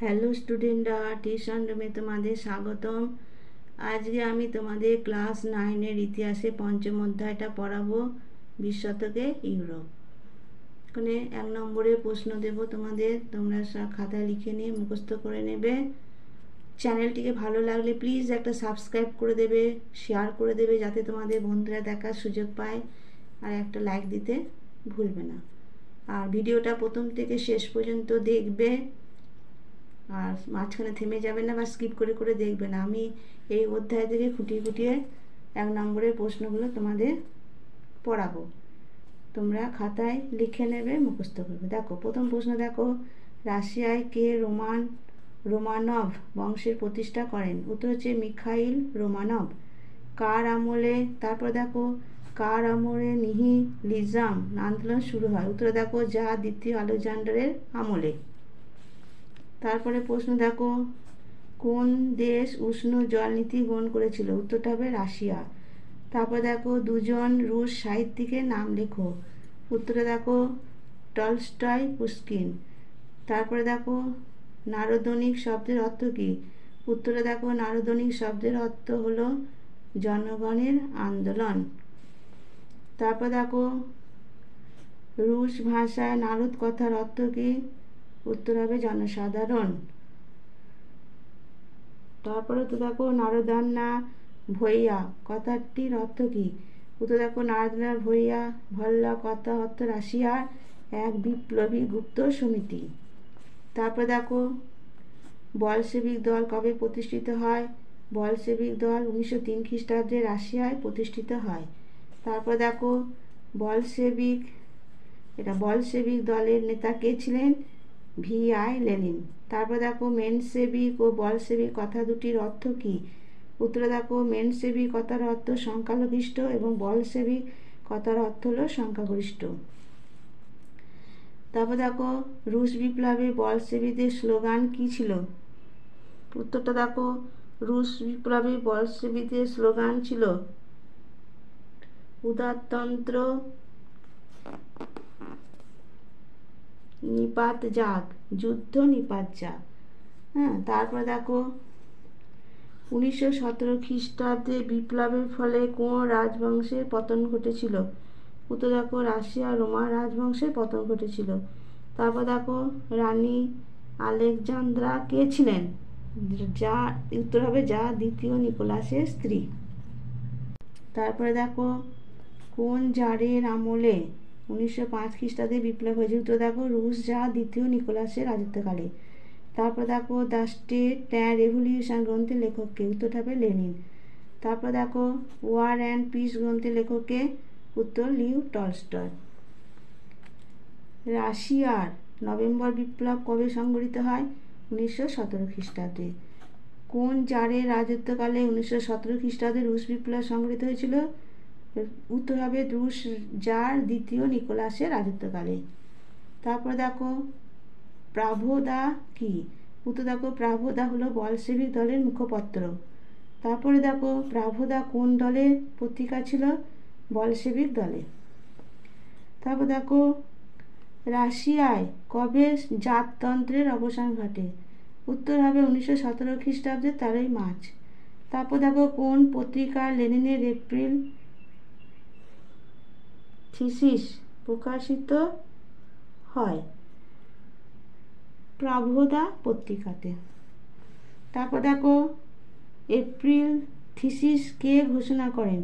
Hello স্টুডেন্টরা, tuition রুমে তোমাদের স্বাগতম। আজকে আমি তোমাদের ক্লাস 9-এর ইতিহাসে পঞ্চম অধ্যায়টা পড়াবো, 20 শতকে ইউরোপ। এখানে 1 নম্বরের প্রশ্ন দেব তোমাদের, তোমরা সব খাতায় লিখে নিয়ে মুখস্থ করে নেবে। চ্যানেলটিকে ভালো লাগলে প্লিজ একটা সাবস্ক্রাইব করে দেবে, শেয়ার করে দেবে যাতে তোমাদের বন্ধুরা দেখার সুযোগ পায়, আর একটা লাইক দিতে ভুলবে না। আর ভিডিওটা প্রথম থেকে শেষ পর্যন্ত দেখবে, আর মাঝখানে থেমে যাবে না বা স্কিপ করে করে দেখবে না। আমি এই অধ্যায় থেকে খুঁটিয়ে খুঁটিয়ে 1 নম্বরের প্রশ্নগুলো তোমাদের পড়াবো, তোমরা খাতায় লিখে নেবে, মুখস্থ করবে। দেখো প্রথম প্রশ্ন, দেখো রাশিয়ায় কে রোমানভ বংশের প্রতিষ্ঠা করেন? উত্তর হচ্ছে মিখাইল রোমানভ। কার আমলে, তারপর দেখো কার আমলে নিহিলিজম আন্দোলন শুরু হয়? উত্তর দেখো যা দ্বিতীয় আলেকজান্ডারের আমলে। তারপরে প্রশ্ন দেখো, কোন দেশ উষ্ণ জল নীতি গ্রহণ করেছিল? উত্তরটা হবে রাশিয়া। তারপর দেখো দুজন রুশ সাহিত্যিকের নাম লেখো। উত্তরে দেখো টলস্টয়, পুশকিন। তারপরে দেখো নারদনিক শব্দের অর্থ কী? উত্তরে দেখো নারদনিক শব্দের অর্থ হলো জনগণের আন্দোলন। তারপর দেখো রুশ ভাষায় নারদ কথার অর্থ কী? উত্তর হবে জনসাধারণ। তারপরে তো দেখো নারদান্না ভৈয়া কথাটির অর্থ কী? উত্তর দেখো নারদান্না ভৈয়া ভল্লা কথা অর্থ রাশিয়ার এক বিপ্লবী গুপ্ত সমিতি। তারপর দেখো বলশেভিক দল কবে প্রতিষ্ঠিত হয়? বলশেভিক দল 1903 খ্রিস্টাব্দে রাশিয়ায় প্রতিষ্ঠিত হয়। তারপর দেখো বলশেভিক দলের নেতা কে ছিলেন? VI Lenin. তারপর দেখো মেনসেভিক ও বলশেভিক কথা দুটির অর্থ কী? উত্তরে দেখো মেনসেভিক কথার অর্থ সংখ্যালঘিষ্ঠ এবং বলশেভিক কথার অর্থ হলো সংখ্যাগরিষ্ঠ। তারপর দেখো রুশ বিপ্লবে বলশেভিকদের স্লোগান কী ছিল? উত্তরটা দেখো রুশ বিপ্লবে বলশেভিকদের স্লোগান ছিল উদারতন্ত্র নিপাত যাক, যুদ্ধ নিপাত যাক। তারপর দেখো 1917 খ্রিস্টাব্দে বিপ্লবের ফলে কোন রাজবংশের পতন ঘটেছিল? উত্তর দেখো রাশিয়া রোমান রাজবংশের পতন ঘটেছিল। তারপর দেখো রানী আলেকজান্দ্রা কে ছিলেন? যা উত্তর হবে যা দ্বিতীয় নিকোলাসের স্ত্রী। তারপরে দেখো কোন জারের আমলে 1905 খ্রিস্টাব্দে বিপ্লব হয়েছে? উত্তর দেখো রুশ জার দ্বিতীয় নিকোলাসের রাজত্বকালে। তারপর দেখো দ্য স্টেট রেভলিউশন গ্রন্থের লেখককে? উত্তরটা হবে লেনিন। তারপর দেখো ওয়ার অ্যান্ড পিস গ্রন্থের লেখককে? উত্তর লিও টলস্টয়। রাশিয়ার নভেম্বর বিপ্লব কবে সংঘটিত হয়? 1917 খ্রিস্টাব্দে। কোন জারের রাজত্বকালে 1917 খ্রিস্টাব্দে রুশ বিপ্লব সংঘটিত হয়েছিল? উত্তর হবে রুশ জার দ্বিতীয় নিকোলাসের রাজত্বকালে। তারপর দেখো প্রাভোদা কি? উত্তর দেখো প্রাভোদা হলো বলশেভিক দলের মুখপত্র। তারপরে দেখো প্রাভোদা কোন দলের পত্রিকা ছিল? বলশেভিক দলে। তারপর দেখো রাশিয়ায় কবে জাততন্ত্রের অবসান ঘটে? উত্তর হবে 1917 খ্রিস্টাব্দের 13ই মার্চ। তারপর দেখো কোন পত্রিকার লেনিনের এপ্রিল থিসিস প্রকাশিত হয়? প্রাভোদা পত্রিকাতে। তারপর দেখো এপ্রিল থিসিস কে ঘোষণা করেন?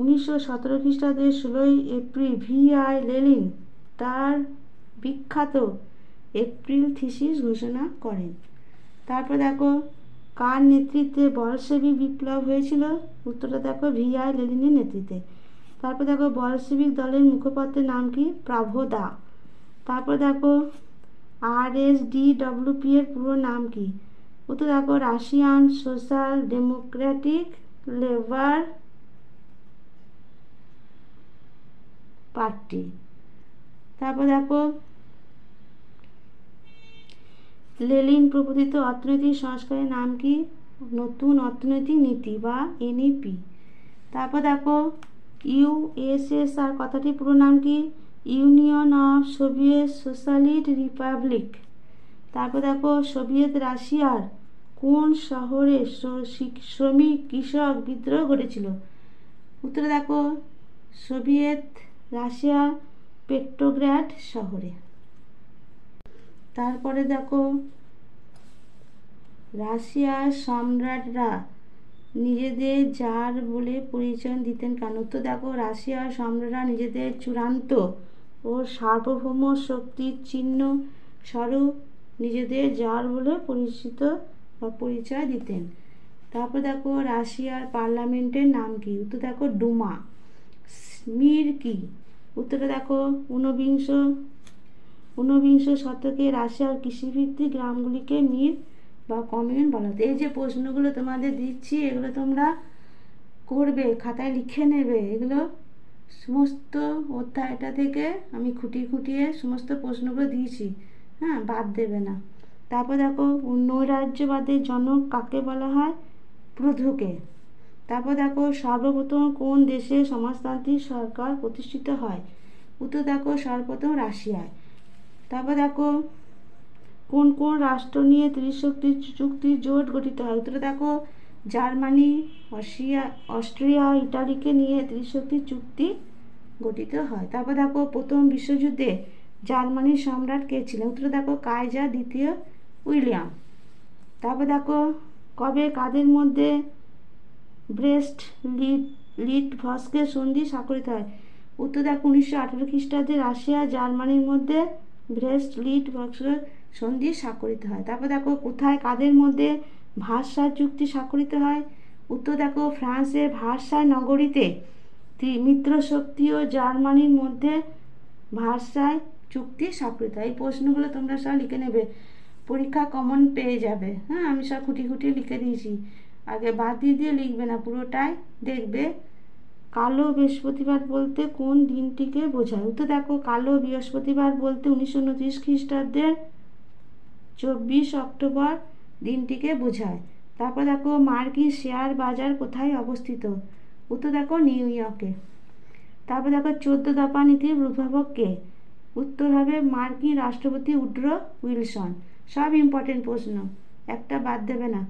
1917 খ্রিস্টাব্দের 16ই এপ্রিল VI লেনিন তার বিখ্যাত এপ্রিল থিসিস ঘোষণা করেন। তারপর দেখো কার নেতৃত্বে বলশেভিক বিপ্লব হয়েছিল? উত্তরটা দেখো VI লেনিনের নেতৃত্বে। তারপর দেখো বলশেভিক দলের মুখপাত্রের নাম কি? প্রাভোদা। তারপর দেখো RSDWP এর পুরো নাম কি? উত্তর দেখো Russian social Democratic labour party. তারপর দেখো লেনিন প্রবর্তিত অর্থনৈতিক সংস্কারের নাম কি? নতুন অর্থনৈতিক নীতি বা NEP। তারপর দেখো USSR কথাটির পুরো নাম কি? Union of Soviet socialist Republic. তারপর দেখো সোভিয়েত রাশিয়ার কোন শহরে শ্রমিক কৃষক বিদ্রোহ ঘটেছিল? উত্তরে দেখো সোভিয়েত রাশিয়ার পেট্রোগ্রাড শহরে। তারপরে দেখো রাশিয়ার সম্রাটরা নিজেদের জার বলে পরিচয় দিতেন কেন? তো দেখো রাশিয়ার সম্রাটরা নিজেদের চূড়ান্ত ও সার্বভৌম শক্তির চিহ্ন স্বরূপ নিজেদের জার বলে পরিচিত বা পরিচয় দিতেন। তারপর দেখো রাশিয়ার পার্লামেন্টের নাম কি? উত্তর দেখো ডুমা। মির কি? উত্তরে দেখো ঊনবিংশ শতকে রাশিয়ার কৃষিভিত্তিক গ্রামগুলিকে মির বা কমিউন বলা হতো। এই যে প্রশ্নগুলো তোমাদের দিচ্ছি এগুলো তোমরা করবে, খাতায় লিখে নেবে। এগুলো সমস্ত অধ্যায়টা থেকে আমি খুঁটিয়ে সমস্ত প্রশ্নগুলো দিয়েছি, হ্যাঁ, বাদ দেবে না। তারপর দেখো নৈরাজ্যবাদের জনক কাকে বলা হয়? প্রুধোঁকে। তারপর দেখো সর্বপ্রথম কোন দেশে সমাজতান্ত্রিক সরকার প্রতিষ্ঠিত হয়? উত্তর দেখো সর্বপ্রথম রাশিয়ায়। তারপর দেখো কোন কোন রাষ্ট্র নিয়ে ত্রিশক্তি চুক্তির জোট গঠিত হয়? উত্তরে দেখো জার্মানি, অস্ট্রিয়া, ইটালিকে নিয়ে ত্রিশক্তি চুক্তি গঠিত হয়। তারপর দেখো প্রথম বিশ্বযুদ্ধে জার্মানির সম্রাট কে ছিলেন? উত্তরে দেখো কাইজার দ্বিতীয় উইলিয়াম। তারপর দেখো কবে কাদের মধ্যে ব্রেস্ট লিটভস্কে সন্ধি স্বাক্ষরিত হয়? উত্তর দেখো 1918 খ্রিস্টাব্দে রাশিয়া জার্মানির মধ্যে ব্রেস্ট লিটভস্কে সন্ধি স্বাক্ষরিত হয়। তারপর দেখো কোথায় কাদের মধ্যে ভার্সাই চুক্তি স্বাক্ষরিত হয়? উত্তর দেখো ফ্রান্সের ভার্সাই নগরীতে মিত্রশক্তি ও জার্মানির মধ্যে ভার্সাই চুক্তি স্বাক্ষরিত হয়। এই প্রশ্নগুলো তোমরা সব লিখে নেবে, পরীক্ষা কমন পেয়ে যাবে। হ্যাঁ, আমি সব খুঁটিয়ে লিখে দিয়েছি, আগে বাদ দিয়ে লিখবে না, পুরোটাই দেখবে। কালো বৃহস্পতিবার বলতে কোন দিনটিকে বোঝায়? উত্তর দেখো কালো বৃহস্পতিবার বলতে 1929 খ্রিস্টাব্দের 24 অক্টোবর দিনটিকে বোঝায়। তারপর দেখো মার্কিন শেয়ার বাজার কোথায় অবস্থিত? উত্তর দেখো নিউ ইয়র্কে। তারপর দেখো 14 দফা নীতির উদ্ভাবক কে? উত্তর হবে মার্কিন রাষ্ট্রপতি উড্রো উইলসন। সব ইম্পর্টেন্ট প্রশ্ন, একটা বাদ দেবে না।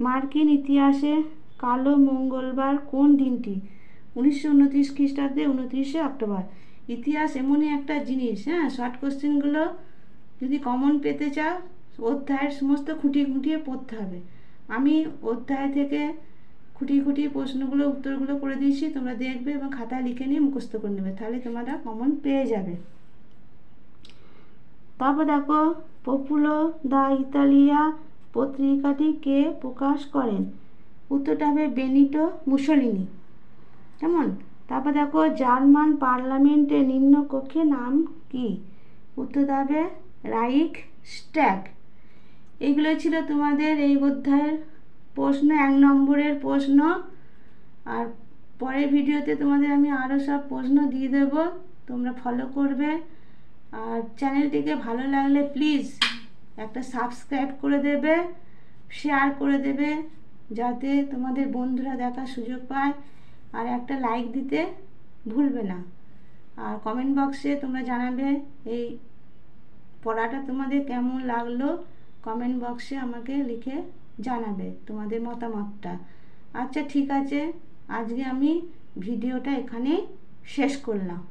মার্কিন ইতিহাসে কালো মঙ্গলবার কোন দিনটি? 1929 খ্রিস্টাব্দে 29শে অক্টোবর। ইতিহাস এমনই একটা জিনিস, হ্যাঁ, শর্ট কোশ্চেনগুলো যদি কমন পেতে চাও অধ্যায়ের সমস্ত খুঁটিয়ে পড়তে হবে। আমি অধ্যায় থেকে খুঁটিয়ে প্রশ্নগুলো উত্তরগুলো করে দিয়েছি, তোমরা দেখবে এবং খাতায় লিখে নিয়ে মুখস্থ করে নেবে, তাহলে তোমরা কমন পেয়ে যাবে। তারপর দেখো পপুলো দা ইতালিয়া পত্রিকাটি কে প্রকাশ করেন? উত্তরটা হবে বেনিটো মুসোলিনি। কেমন? তারপর দেখো জার্মান পার্লামেন্টের নিম্নকক্ষের নাম কি? উত্তরটা হবে রাইখ স্ট্যাগ। এইগুলো ছিল তোমাদের এই অধ্যায়ের প্রশ্ন, 1 নম্বরের প্রশ্ন। আর পরের ভিডিওতে তোমাদের আমি আরও সব প্রশ্ন দিয়ে দেব, তোমরা ফলো করবে। আর চ্যানেলটিকে ভালো লাগলে প্লিজ একটা সাবস্ক্রাইব করে দেবে, শেয়ার করে দেবে, যাতে তোমাদের বন্ধুরা দেখার সুযোগ পায়। আর একটা লাইক দিতে ভুলবে না। আর কমেন্ট বক্সে তোমরা জানাবে এই পড়াটা তোমাদের কেমন লাগলো, কমেন্ট বক্সে আমাকে লিখে জানাবে তোমাদের মতামতটা। আচ্ছা, ঠিক আছে, আজকে আমি ভিডিওটা এখানে শেষ করলাম।